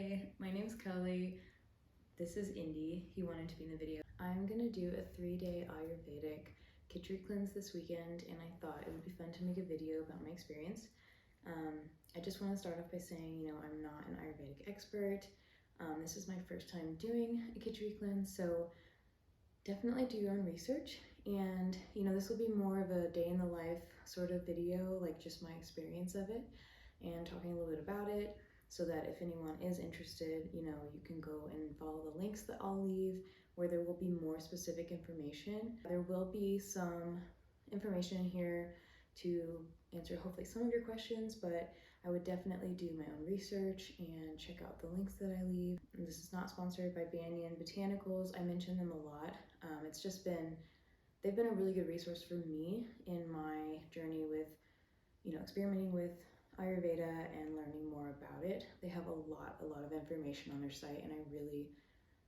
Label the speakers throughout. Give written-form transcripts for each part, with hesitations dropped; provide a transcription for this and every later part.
Speaker 1: Hi, my name's Kelly. This is Indy. He wanted to be in the video. I'm gonna do a 3-day Ayurvedic Kitchari cleanse this weekend, and I thought it would be fun to make a video about my experience. I just want to start off by saying, I'm not an Ayurvedic expert. This is my first time doing a Kitchari cleanse, so definitely do your own research. And this will be more of a day in the life sort of video, like just my experience of it and talking a little bit about it, so that if anyone is interested, you can go and follow the links that I'll leave, where there will be more specific information. There will be some information in here to answer hopefully some of your questions, but I would definitely do my own research and check out the links that I leave. And this is not sponsored by Banyan Botanicals. I mention them a lot. They've been a really good resource for me in my journey with, experimenting with Ayurveda and learning more about it. They have a lot of information on their site, and I really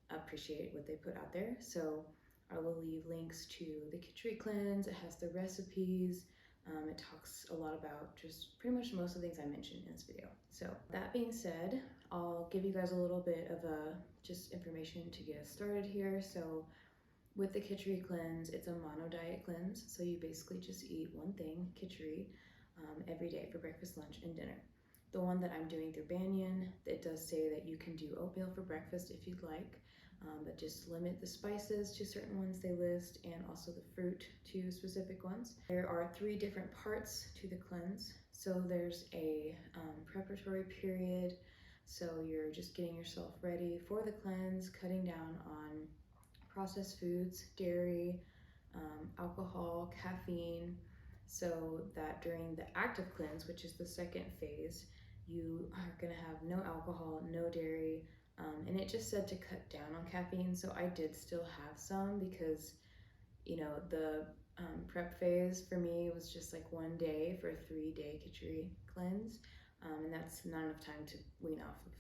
Speaker 1: appreciate what they put out there. So I will leave links to the Kitchari cleanse. It has the recipes. It talks a lot about just pretty much most of the things I mentioned in this video. So that being said, I'll give you guys a little bit of just information to get us started here. So with the Kitchari cleanse, it's a mono diet cleanse. So you basically just eat one thing, Kitchari, every day for breakfast, lunch, and dinner. The one that I'm doing through Banyan, it does say that you can do oatmeal for breakfast if you'd like, but just limit the spices to certain ones they list, and also the fruit to specific ones. There are 3 different parts to the cleanse. So there's a preparatory period. So you're just getting yourself ready for the cleanse, cutting down on processed foods, dairy, alcohol, caffeine, so that during the active cleanse, which is the second phase, you are gonna have no alcohol, no dairy, and it just said to cut down on caffeine. So I did still have some because, the prep phase for me was just like one day for a 3-day Kitchari cleanse, and that's not enough time to wean off of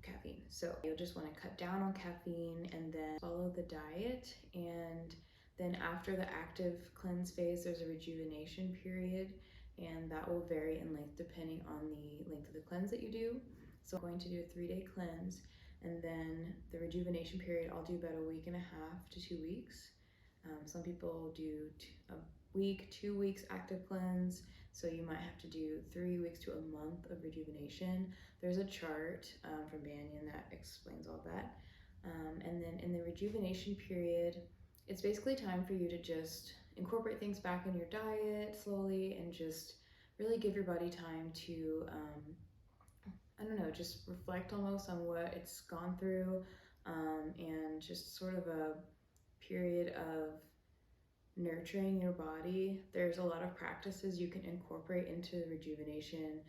Speaker 1: caffeine. So you'll just want to cut down on caffeine and then follow the diet. And then after the active cleanse phase, there's a rejuvenation period, and that will vary in length depending on the length of the cleanse that you do. So I'm going to do a 3-day cleanse, and then the rejuvenation period, I'll do about a week and a half to 2 weeks. Some people do a week, 2 weeks active cleanse, so you might have to do 3 weeks to a month of rejuvenation. There's a chart from Banyan that explains all that. And then in the rejuvenation period, it's basically time for you to just incorporate things back in your diet slowly and just really give your body time to, just reflect almost on what it's gone through, and just sort of a period of nurturing your body. There's a lot of practices you can incorporate into rejuvenation.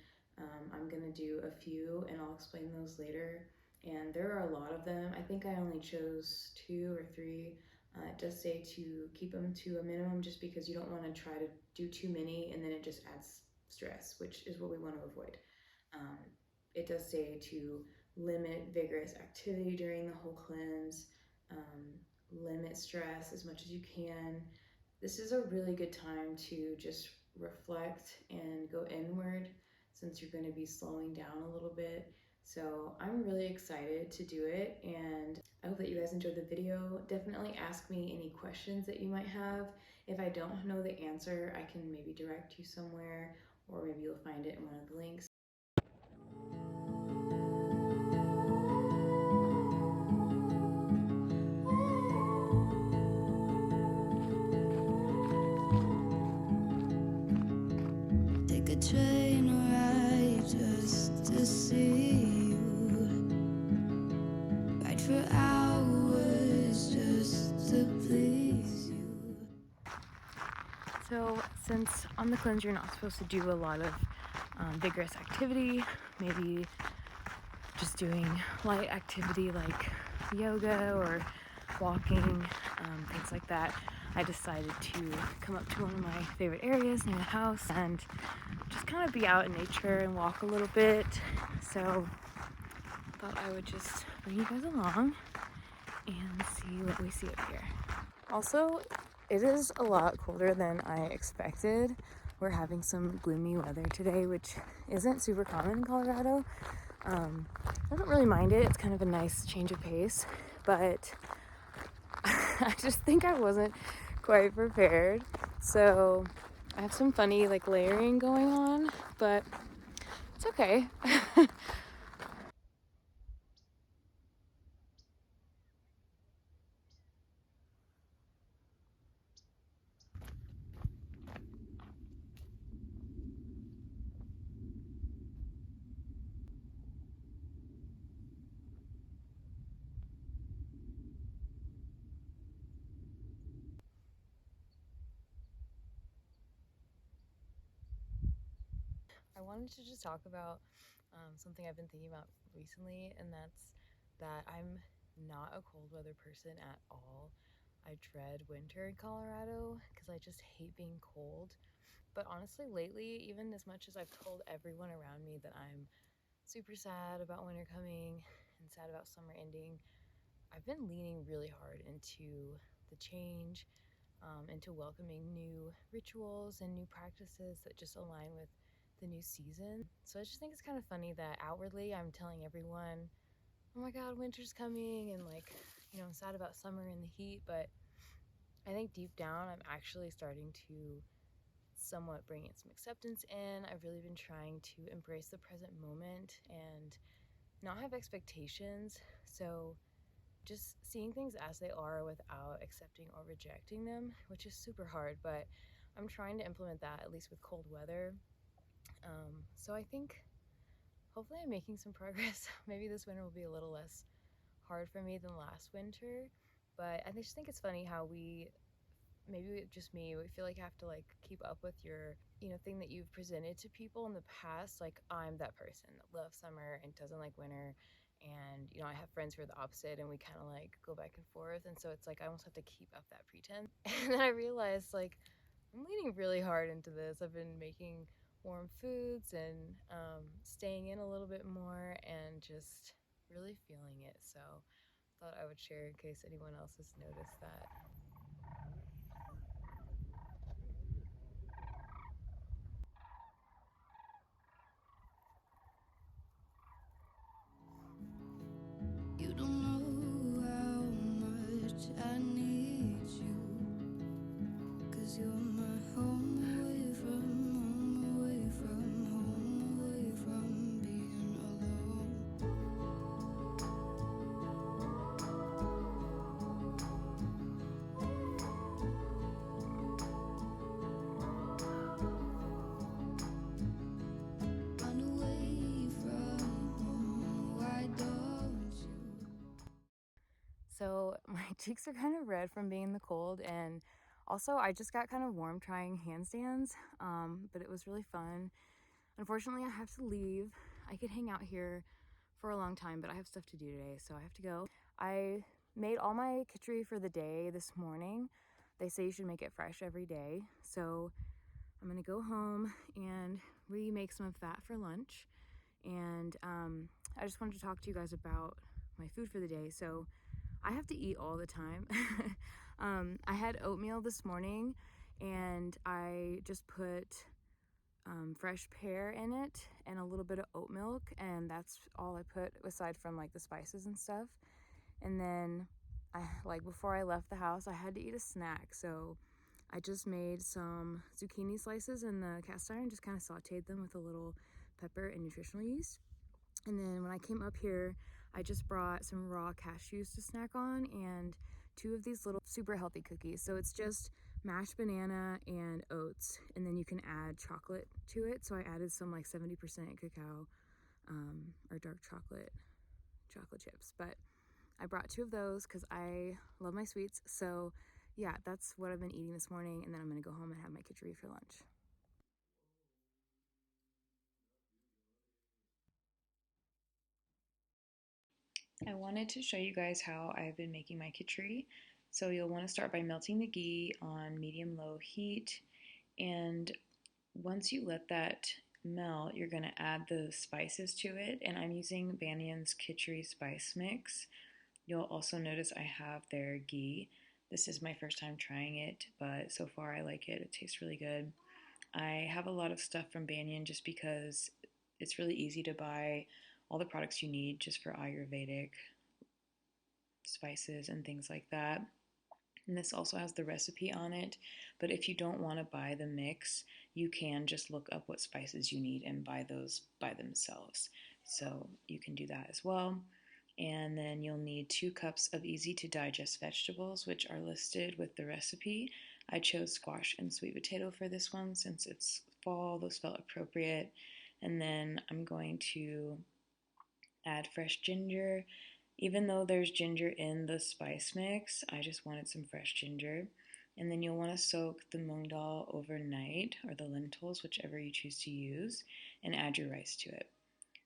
Speaker 1: I'm gonna do a few and I'll explain those later. And there are a lot of them. I think I only chose 2 or 3. It does say to keep them to a minimum, just because you don't want to try to do too many and then it just adds stress, which is what we want to avoid. It does say to limit vigorous activity during the whole cleanse, limit stress as much as you can. This is a really good time to just reflect and go inward, since you're going to be slowing down a little bit. So I'm really excited to do it, and I hope that you guys enjoyed the video. Definitely ask me any questions that you might have. If I don't know the answer, I can maybe direct you somewhere, or maybe you'll find it in one of the links.
Speaker 2: Take a train ride just to see you, ride for hours just to please you.
Speaker 1: So since on the cleanse you're not supposed to do a lot of vigorous activity, maybe just doing light activity like yoga or walking, things like that, I decided to come up to one of my favorite areas near the house and just kind of be out in nature and walk a little bit. So I thought I would just bring you guys along and see what we see up here. Also, it is a lot colder than I expected. We're having some gloomy weather today, which isn't super common in Colorado, I don't really mind it. It's kind of a nice change of pace, but I just think I wasn't quite prepared. So I have some funny like layering going on, but it's okay. I wanted to just talk about something I've been thinking about recently, and that's that I'm not a cold weather person at all. I dread winter in Colorado because I just hate being cold. But honestly, lately, even as much as I've told everyone around me that I'm super sad about winter coming and sad about summer ending, I've been leaning really hard into the change, into welcoming new rituals and new practices that just align with the new season. So I just think it's kind of funny that outwardly I'm telling everyone, oh my god, winter's coming, and like, I'm sad about summer and the heat, but I think deep down I'm actually starting to somewhat bring in some acceptance in. I've really been trying to embrace the present moment and not have expectations. So just seeing things as they are without accepting or rejecting them, which is super hard, but I'm trying to implement that at least with cold weather. So I think hopefully I'm making some progress. Maybe this winter will be a little less hard for me than last winter, but I just think it's funny how maybe just me, we feel like I have to like keep up with your, thing that you've presented to people in the past. Like I'm that person that loves summer and doesn't like winter. And, I have friends who are the opposite and we kind of like go back and forth. And so it's like I almost have to keep up that pretense. And then I realized like I'm leaning really hard into this. I've been making warm foods and staying in a little bit more and just really feeling it. So thought I would share in case anyone else has noticed that.
Speaker 2: You don't know how much I need you, 'cause you're my home away from home away from being alone. Run away from home, why don't you?
Speaker 1: So my cheeks are kind of red from being in the cold, and also I just got kind of warm trying handstands, but it was really fun. Unfortunately, I have to leave. I could hang out here for a long time, but I have stuff to do today, so I have to go. I made all my kitchari for the day this morning. They say you should make it fresh every day, so I'm gonna go home and remake some of that for lunch. And I just wanted to talk to you guys about my food for the day. So I have to eat all the time. I had oatmeal this morning and I just put fresh pear in it and a little bit of oat milk, and that's all I put aside from like the spices and stuff. And then before I left the house, I had to eat a snack. So I just made some zucchini slices in the cast iron, just kind of sauteed them with a little pepper and nutritional yeast. And then when I came up here, I just brought some raw cashews to snack on and two of these little super healthy cookies. So it's just mashed banana and oats, and then you can add chocolate to it. So I added some like 70% cacao or dark chocolate chips. But I brought two of those because I love my sweets. So yeah, that's what I've been eating this morning, and then I'm gonna go home and have my kitchari for lunch. I wanted to show you guys how I've been making my kitchari. So you'll want to start by melting the ghee on medium-low heat, and once you let that melt, you're going to add the spices to it, and I'm using Banyan's Kitchari Spice Mix. You'll also notice I have their ghee. This is my first time trying it, but so far I like it. It tastes really good. I have a lot of stuff from Banyan just because it's really easy to buy all the products you need just for Ayurvedic spices and things like that. And this also has the recipe on it, but if you don't want to buy the mix, you can just look up what spices you need and buy those by themselves. So you can do that as well. And then you'll need 2 cups of easy to digest vegetables, which are listed with the recipe. I chose squash and sweet potato for this one since it's fall, those felt appropriate. And then I'm going to add fresh ginger. Even though there's ginger in the spice mix, I just wanted some fresh ginger. And then you'll want to soak the mung dal overnight, or the lentils, whichever you choose to use, and add your rice to it.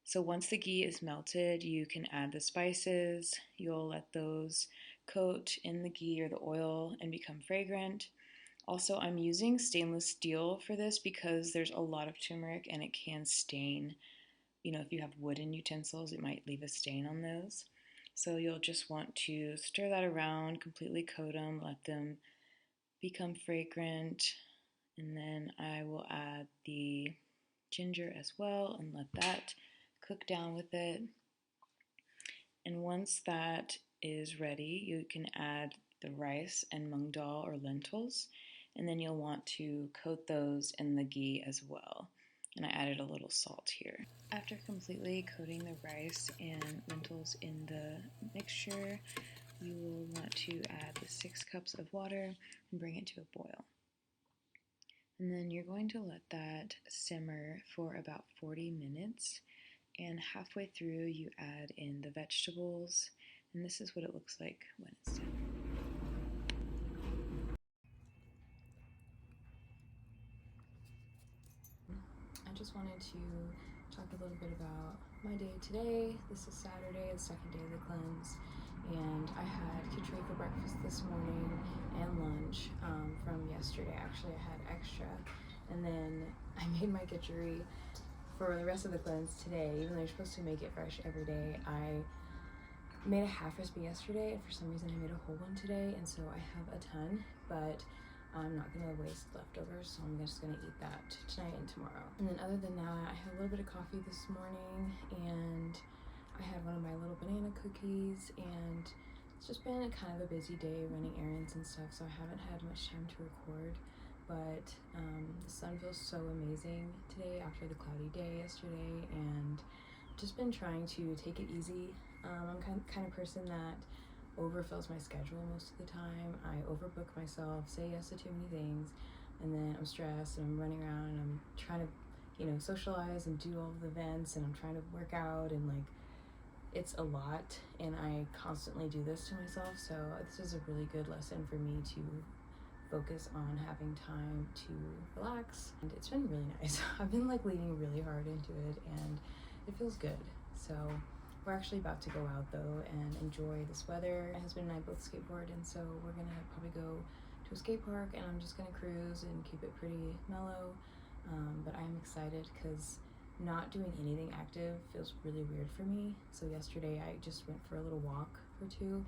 Speaker 1: So once the ghee is melted, you can add the spices. You'll let those coat in the ghee or the oil and become fragrant. Also, I'm using stainless steel for this because there's a lot of turmeric and it can stain. If you have wooden utensils, it might leave a stain on those. So you'll just want to stir that around, completely coat them, let them become fragrant, and then I will add the ginger as well and let that cook down with it. And once that is ready, you can add the rice and mung dal or lentils, and then you'll want to coat those in the ghee as well. And I added a little salt here. After completely coating the rice and lentils in the mixture, you will want to add the 6 cups of water and bring it to a boil. And then you're going to let that simmer for about 40 minutes. And halfway through, you add in the vegetables. And this is what it looks like when it's done. I just wanted to talk a little bit about my day today. This is Saturday, the second day of the cleanse, and I had Kitchari for breakfast this morning and lunch from yesterday. Actually, I had extra, and then I made my Kitchari for the rest of the cleanse today. Even though you're supposed to make it fresh every day, I made a half recipe yesterday, and for some reason I made a whole one today, and so I have a ton, but I'm not gonna waste leftovers, so I'm just gonna eat that tonight and tomorrow. And then other than that, I had a little bit of coffee this morning, and I had one of my little banana cookies, and it's just been kind of a busy day running errands and stuff, so I haven't had much time to record. But the sun feels so amazing today after the cloudy day yesterday, and just been trying to take it easy. I'm kind of person that overfills my schedule most of the time. I overbook myself, say yes to too many things, and then I'm stressed and I'm running around and I'm trying to, socialize and do all of the events, and I'm trying to work out, and it's a lot, and I constantly do this to myself. So this is a really good lesson for me to focus on having time to relax, and it's been really nice. I've been leaning really hard into it, and it feels good. So we're actually about to go out though and enjoy this weather. My husband and I both skateboard, and so we're gonna probably go to a skate park, and I'm just gonna cruise and keep it pretty mellow. But I'm excited because not doing anything active feels really weird for me. So yesterday I just went for a little walk or two,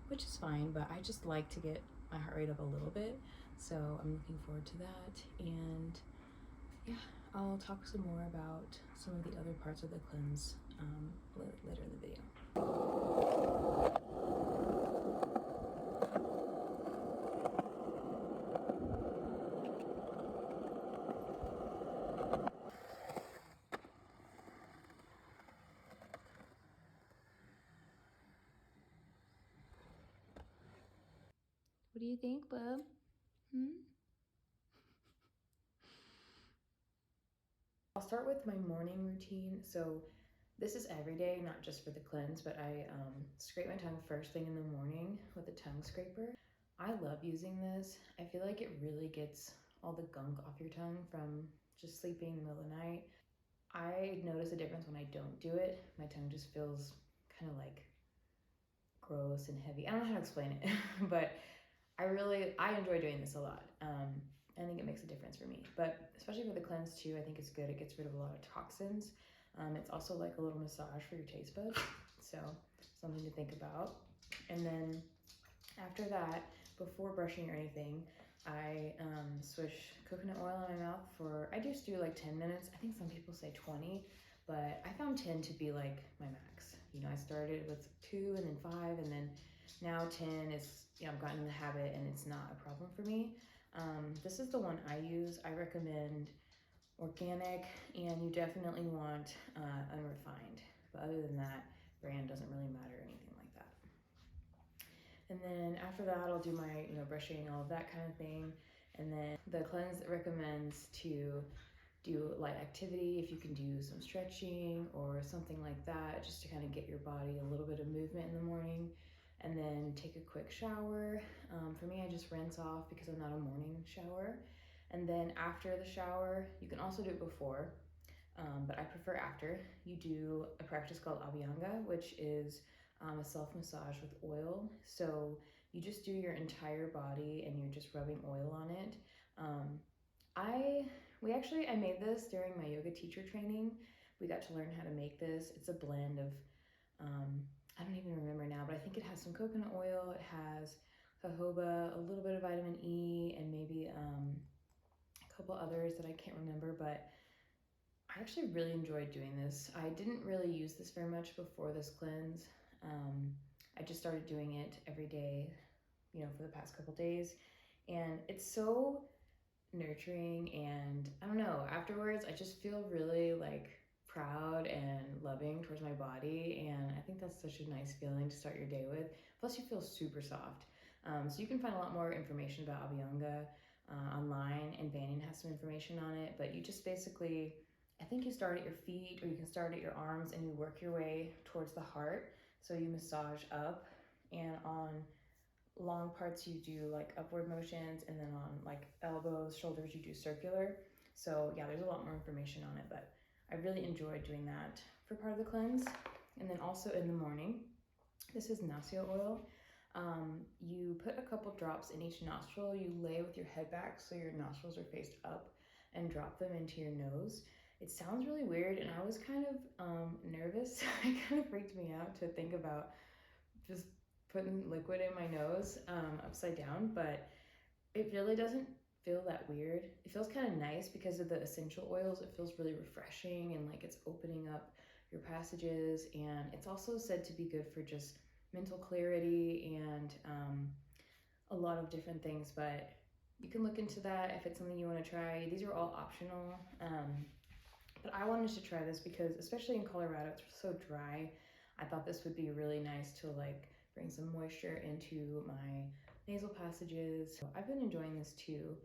Speaker 1: which is fine, but I just like to get my heart rate up a little bit. So I'm looking forward to that, and yeah, I'll talk some more about some of the other parts of the cleanse later in the video. What do you think, bub? I'll start with my morning routine. So this is every day, not just for the cleanse, but I scrape my tongue first thing in the morning with a tongue scraper. I love using this. I feel like it really gets all the gunk off your tongue from just sleeping in the middle of the night. I notice a difference when I don't do it. My tongue just feels kind of gross and heavy. I don't know how to explain it, but I enjoy doing this a lot. I think it makes a difference for me, but especially for the cleanse too, I think it's good. It gets rid of a lot of toxins. It's also like a little massage for your taste buds, so something to think about. And then after that, before brushing or anything, I swish coconut oil in my mouth I just do 10 minutes. I think some people say 20, but I found 10 to be like my max. You know, I started with 2 and then 5, and then now 10 is, you know, I've gotten in the habit and it's not a problem for me. This is the one I use. I recommend organic, and you definitely want unrefined. But other than that, brand doesn't really matter or anything like that. And then after that, I'll do my, you know, brushing, all of that kind of thing. And then the cleanse recommends to do light activity, if you can do some stretching or something like that, just to kind of get your body a little bit of movement in the morning. And then take a quick shower. For me, I just rinse off because I'm not a morning shower. And then after the shower, you can also do it before, but I prefer after. You do a practice called Abhyanga, which is a self-massage with oil. So you just do your entire body and you're just rubbing oil on it. I made this during my yoga teacher training. We got to learn how to make this. It's a blend of, I don't even remember now, but I think it has some coconut oil, it has jojoba, a little bit of vitamin E, and maybe a couple others that I can't remember, but I actually really enjoyed doing this. I didn't really use this very much before this cleanse. I just started doing it every day, you know, for the past couple days, and it's so nurturing, and I don't know, afterwards I just feel really like proud and loving towards my body, and I think that's such a nice feeling to start your day with. Plus you feel super soft. So you can find a lot more information about Abhyanga online, and Banyan has some information on it, but you just basically, I think you start at your feet or you can start at your arms and you work your way towards the heart. So you massage up, and on long parts you do like upward motions, and then on like elbows, shoulders, you do circular. So yeah, there's a lot more information on it, but I really enjoyed doing that for part of the cleanse. And then also in the morning, this is nasio oil. You put a couple drops in each nostril. You lay with your head back so your nostrils are faced up, and drop them into your nose. It sounds really weird, and I was kind of nervous. It kind of freaked me out to think about just putting liquid in my nose upside down, but it really doesn't feel that weird. It feels kind of nice because of the essential oils. It feels really refreshing, and like it's opening up your passages, and it's also said to be good for just mental clarity and a lot of different things, but you can look into that if it's something you want to try. These are all optional, but I wanted to try this because, especially in Colorado, it's so dry. I thought this would be really nice to like bring some moisture into my nasal passages. So I've been enjoying this too.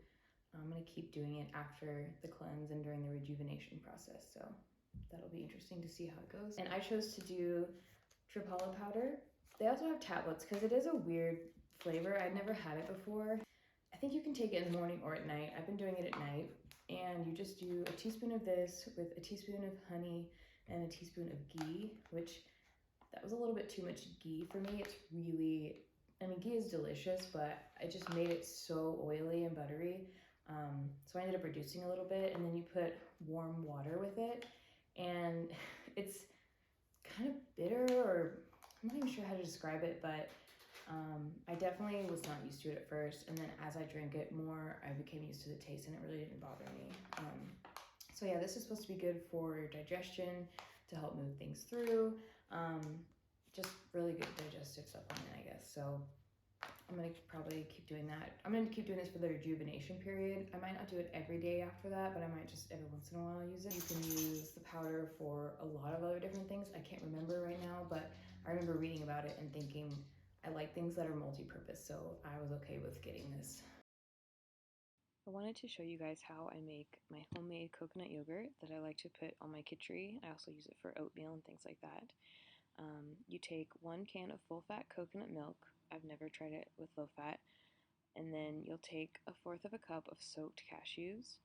Speaker 1: I'm gonna keep doing it after the cleanse and during the rejuvenation process. So that'll be interesting to see how it goes. And I chose to do Tripala powder. They also have tablets because it is a weird flavor. I'd never had it before. I think you can take it in the morning or at night. I've been doing it at night. And you just do a teaspoon of this with a teaspoon of honey and a teaspoon of ghee, which that was a little bit too much ghee for me. It's really, I mean, ghee is delicious, but I just made it so oily and buttery. So I ended up reducing a little bit, and then you put warm water with it, and it's kind of bitter, or I'm not even sure how to describe it, but I definitely was not used to it at first, and then as I drank it more, I became used to the taste, and it really didn't bother me. So yeah, this is supposed to be good for digestion, to help move things through, just really good digestive supplement, I guess. So I'm gonna probably keep doing that. I'm gonna keep doing this for the rejuvenation period. I might not do it every day after that, but I might just every once in a while use it. You can use the powder for a lot of other different things. I can't remember right now, but I remember reading about it and thinking I like things that are multi-purpose, so I was okay with getting this. I wanted to show you guys how I make my homemade coconut yogurt that I like to put on my Kitchari. I also use it for oatmeal and things like that. You take 1 can of full-fat coconut milk. I've never tried it with low-fat. And then you'll take 1/4 of a cup of soaked cashews,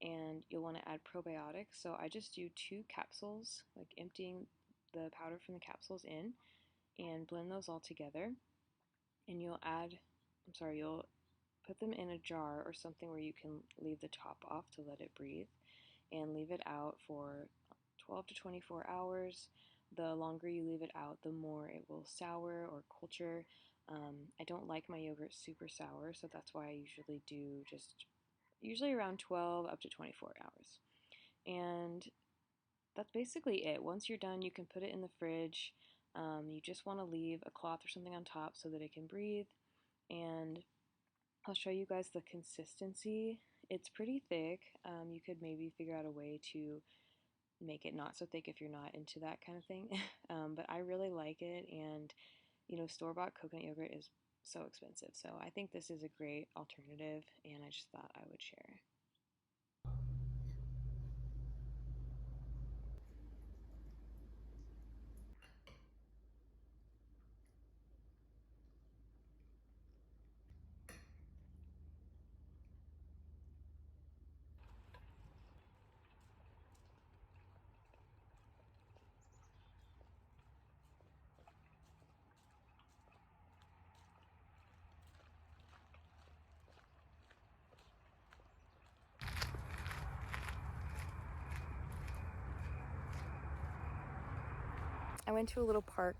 Speaker 1: and you'll want to add probiotics. So I just do 2 capsules, like emptying the powder from the capsules in, and blend those all together. And you'll put them in a jar or something where you can leave the top off to let it breathe, and leave it out for 12 to 24 hours. The longer you leave it out, the more it will sour or culture. I don't like my yogurt super sour, so that's why I usually do usually around 12 up to 24 hours. And that's basically it. Once you're done, you can put it in the fridge. You just want to leave a cloth or something on top so that it can breathe. And I'll show you guys the consistency. It's pretty thick. You could maybe figure out a way to make it not so thick if you're not into that kind of thing. But I really like it, and store-bought coconut yogurt is so expensive. So I think this is a great alternative, and I just thought I would share. I went to a little park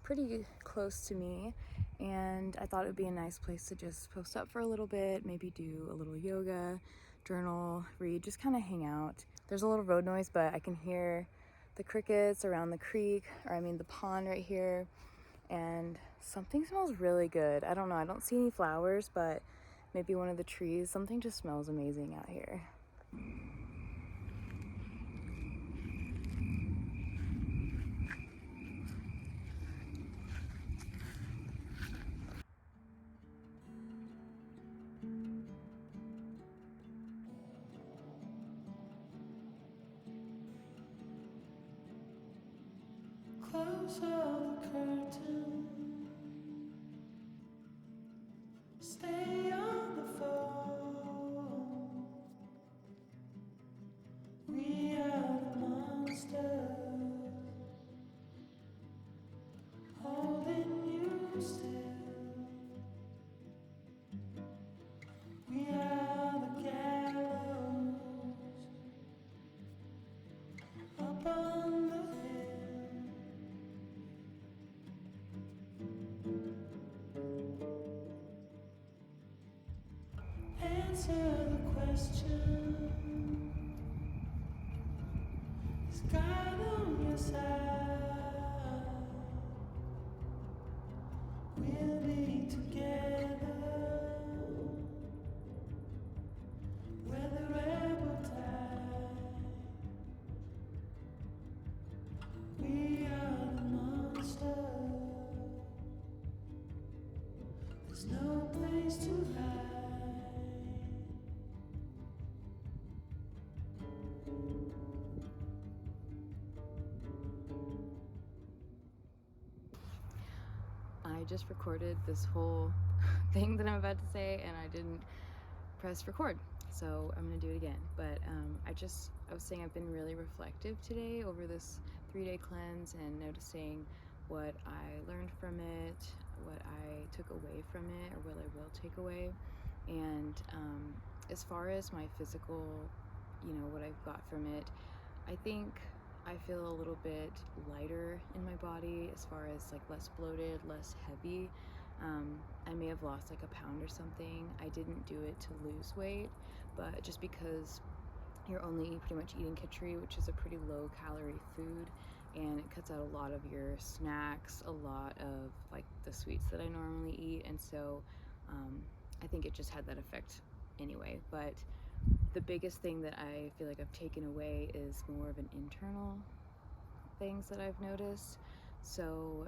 Speaker 1: pretty close to me, and I thought it would be a nice place to just post up for a little bit, maybe do a little yoga, journal, read, just kind of hang out. There's a little road noise, but I can hear the crickets around the creek, or I mean the pond right here, and something smells really good. I don't know, I don't see any flowers, but maybe one of the trees, something just smells amazing out here.
Speaker 2: Close all the curtains. Stay on the phone. We are the monsters holding you still. We are the gallows up on the hill. Answer the question. Is God on your side? We'll be together. We're the rebel tide. We are the monster. There's no place to hide.
Speaker 1: I just recorded this whole thing that I'm about to say, and I didn't press record, so I'm gonna do it again. But I was saying I've been really reflective today over this 3-day cleanse, and noticing what I learned from it, what I took away from it, or what I will take away. And as far as my physical, what I've got from it, I think I feel a little bit lighter in my body, as far as like less bloated, less heavy. I may have lost like a pound or something. I didn't do it to lose weight, but just because you're only pretty much eating Kitchari, which is a pretty low calorie food, and it cuts out a lot of your snacks, a lot of like the sweets that I normally eat, and so I think it just had that effect anyway. But the biggest thing that I feel like I've taken away is more of an internal things that I've noticed. So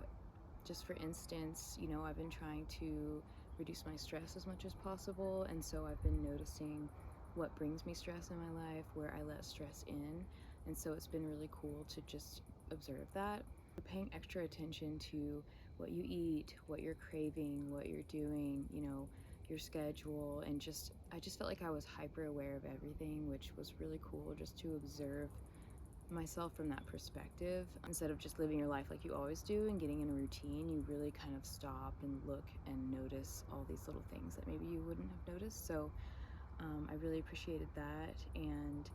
Speaker 1: just for instance, I've been trying to reduce my stress as much as possible, and so I've been noticing what brings me stress in my life, where I let stress in, and so it's been really cool to just observe that. Paying extra attention to what you eat, what you're craving, what you're doing, your schedule, and I just felt like I was hyper aware of everything, which was really cool, just to observe myself from that perspective. Instead of just living your life like you always do and getting in a routine, you really kind of stop and look and notice all these little things that maybe you wouldn't have noticed. So I really appreciated that. And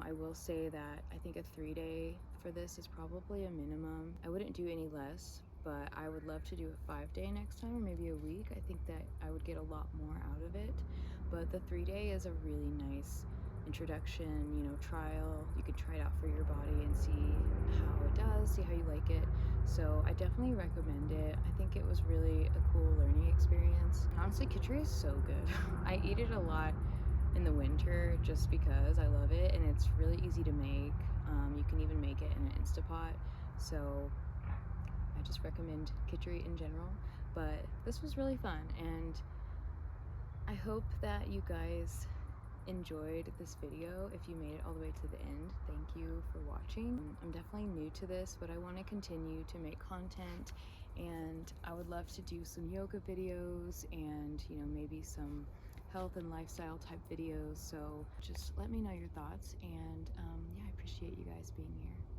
Speaker 1: I will say that I think a 3-day for this is probably a minimum. I wouldn't do any less, but I would love to do a 5-day next time, or maybe a week. I think that I would get a lot more out of it. But the 3-day is a really nice introduction, you know, trial. You can try it out for your body and see how it does, see how you like it. So I definitely recommend it. I think it was really a cool learning experience. Honestly, Kitchari is so good. I eat it a lot in the winter just because I love it, and it's really easy to make. You can even make it in an Instapot. So I just recommend Kitchari in general. But this was really fun, and I hope that you guys enjoyed this video. If you made it all the way to the end, thank you for watching. I'm definitely new to this, but I want to continue to make content, and I would love to do some yoga videos and, you know, maybe some health and lifestyle type videos. So just let me know your thoughts, and yeah, I appreciate you guys being here.